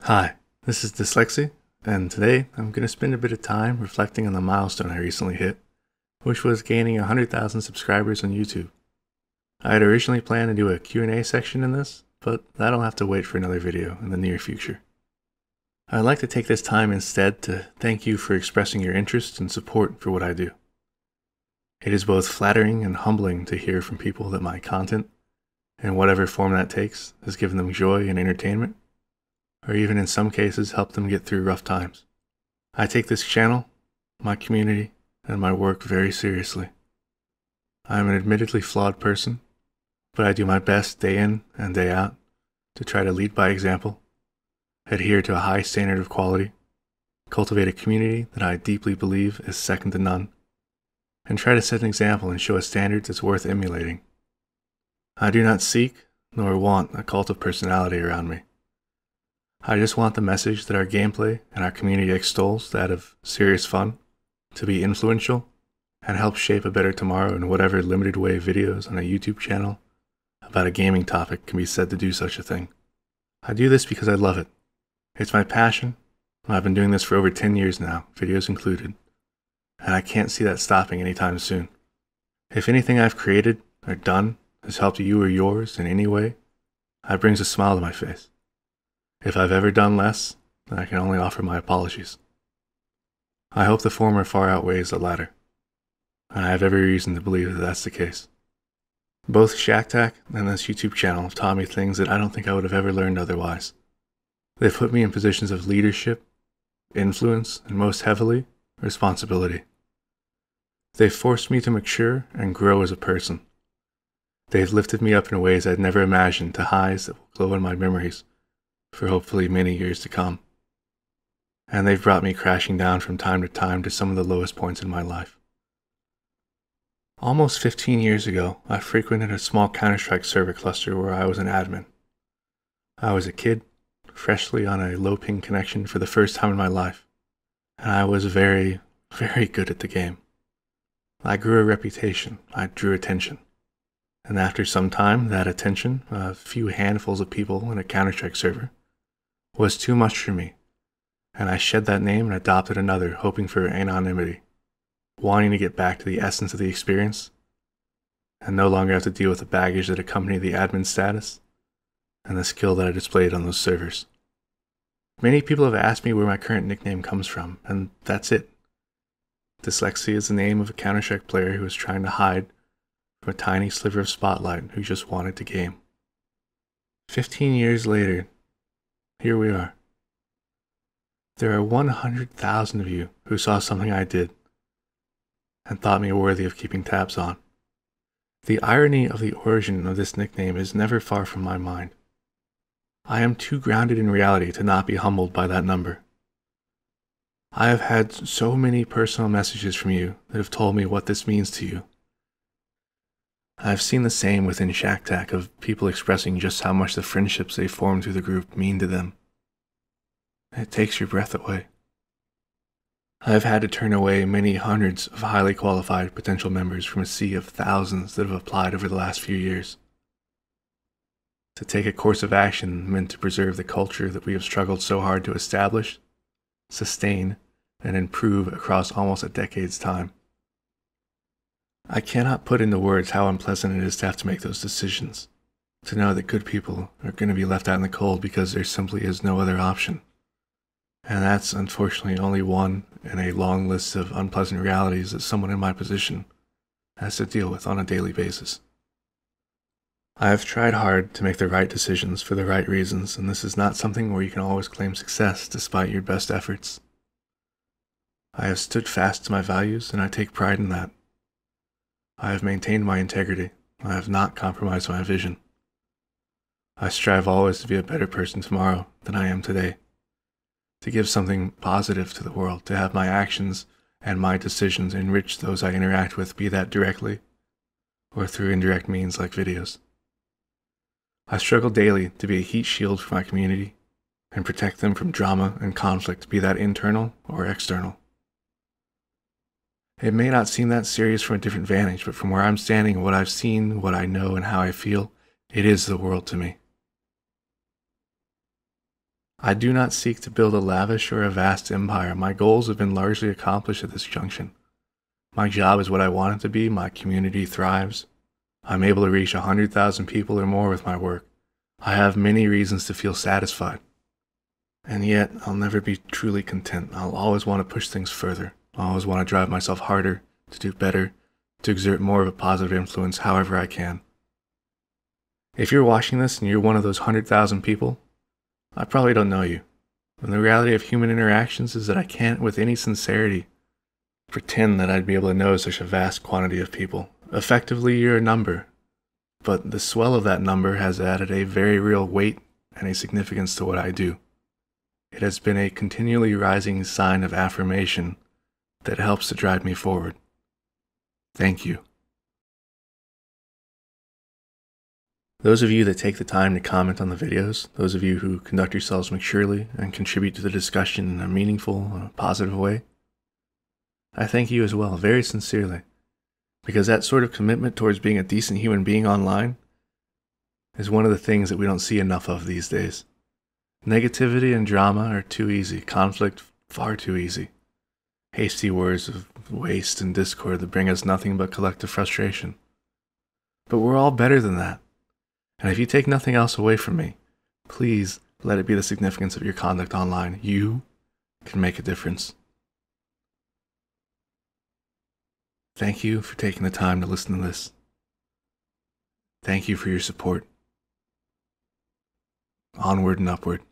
Hi, this is dslyecxi, and today I'm going to spend a bit of time reflecting on the milestone I recently hit, which was gaining 100,000 subscribers on YouTube. I had originally planned to do a Q&A section in this, but that'll have to wait for another video in the near future. I'd like to take this time instead to thank you for expressing your interest and support for what I do. It is both flattering and humbling to hear from people that my content, in whatever form that takes, has given them joy and entertainment, or even in some cases help them get through rough times. I take this channel, my community, and my work very seriously. I am an admittedly flawed person, but I do my best day in and day out to try to lead by example, adhere to a high standard of quality, cultivate a community that I deeply believe is second to none, and try to set an example and show a standard that's worth emulating. I do not seek nor want a cult of personality around me. I just want the message that our gameplay and our community extols, that of serious fun, to be influential and help shape a better tomorrow in whatever limited way videos on a YouTube channel about a gaming topic can be said to do such a thing. I do this because I love it. It's my passion. I've been doing this for over 10 years now, videos included, and I can't see that stopping anytime soon. If anything I've created or done has helped you or yours in any way, that brings a smile to my face. If I've ever done less, then I can only offer my apologies. I hope the former far outweighs the latter, and I have every reason to believe that that's the case. Both ShackTac and this YouTube channel have taught me things that I don't think I would have ever learned otherwise. They've put me in positions of leadership, influence, and most heavily, responsibility. They've forced me to mature and grow as a person. They've lifted me up in ways I'd never imagined to highs that will glow in my memories for hopefully many years to come. And they've brought me crashing down from time to time to some of the lowest points in my life. Almost 15 years ago, I frequented a small Counter-Strike server cluster where I was an admin. I was a kid, freshly on a low-ping connection for the first time in my life, and I was very, very good at the game. I grew a reputation, I drew attention, and after some time, that attention, a few handfuls of people in a Counter-Strike server, was too much for me, and I shed that name and adopted another, hoping for anonymity, wanting to get back to the essence of the experience, and no longer have to deal with the baggage that accompanied the admin status and the skill that I displayed on those servers. Many people have asked me where my current nickname comes from, and that's it. dslyecxi is the name of a Counter-Strike player who was trying to hide from a tiny sliver of spotlight who just wanted to game. 15 years later, here we are. There are 100,000 of you who saw something I did and thought me worthy of keeping tabs on. The irony of the origin of this nickname is never far from my mind. I am too grounded in reality to not be humbled by that number. I have had so many personal messages from you that have told me what this means to you. I have seen the same within ShackTac of people expressing just how much the friendships they formed through the group mean to them. It takes your breath away. I have had to turn away many hundreds of highly qualified potential members from a sea of thousands that have applied over the last few years. To take a course of action meant to preserve the culture that we have struggled so hard to establish, sustain, and improve across almost a decade's time. I cannot put into words how unpleasant it is to have to make those decisions, to know that good people are going to be left out in the cold because there simply is no other option. And that's unfortunately only one in a long list of unpleasant realities that someone in my position has to deal with on a daily basis. I have tried hard to make the right decisions for the right reasons, and this is not something where you can always claim success despite your best efforts. I have stood fast to my values, and I take pride in that. I have maintained my integrity. I have not compromised my vision. I strive always to be a better person tomorrow than I am today, to give something positive to the world, to have my actions and my decisions enrich those I interact with, be that directly or through indirect means like videos. I struggle daily to be a heat shield for my community and protect them from drama and conflict, be that internal or external. It may not seem that serious from a different vantage, but from where I'm standing, what I've seen, what I know, and how I feel, it is the world to me. I do not seek to build a lavish or a vast empire. My goals have been largely accomplished at this junction. My job is what I want it to be. My community thrives. I'm able to reach 100,000 people or more with my work. I have many reasons to feel satisfied. And yet, I'll never be truly content. I'll always want to push things further. I always want to drive myself harder, to do better, to exert more of a positive influence however I can. If you're watching this and you're one of those 100,000 people, I probably don't know you. And the reality of human interactions is that I can't, with any sincerity, pretend that I'd be able to know such a vast quantity of people. Effectively, you're a number. But the swell of that number has added a very real weight and a significance to what I do. It has been a continually rising sign of affirmation that helps to drive me forward. Thank you. Those of you that take the time to comment on the videos, those of you who conduct yourselves maturely and contribute to the discussion in a meaningful and positive way, I thank you as well, very sincerely, because that sort of commitment towards being a decent human being online is one of the things that we don't see enough of these days. Negativity and drama are too easy, conflict far too easy. Hasty words of waste and discord that bring us nothing but collective frustration. But we're all better than that. And if you take nothing else away from me, please let it be the significance of your conduct online. You can make a difference. Thank you for taking the time to listen to this. Thank you for your support. Onward and upward.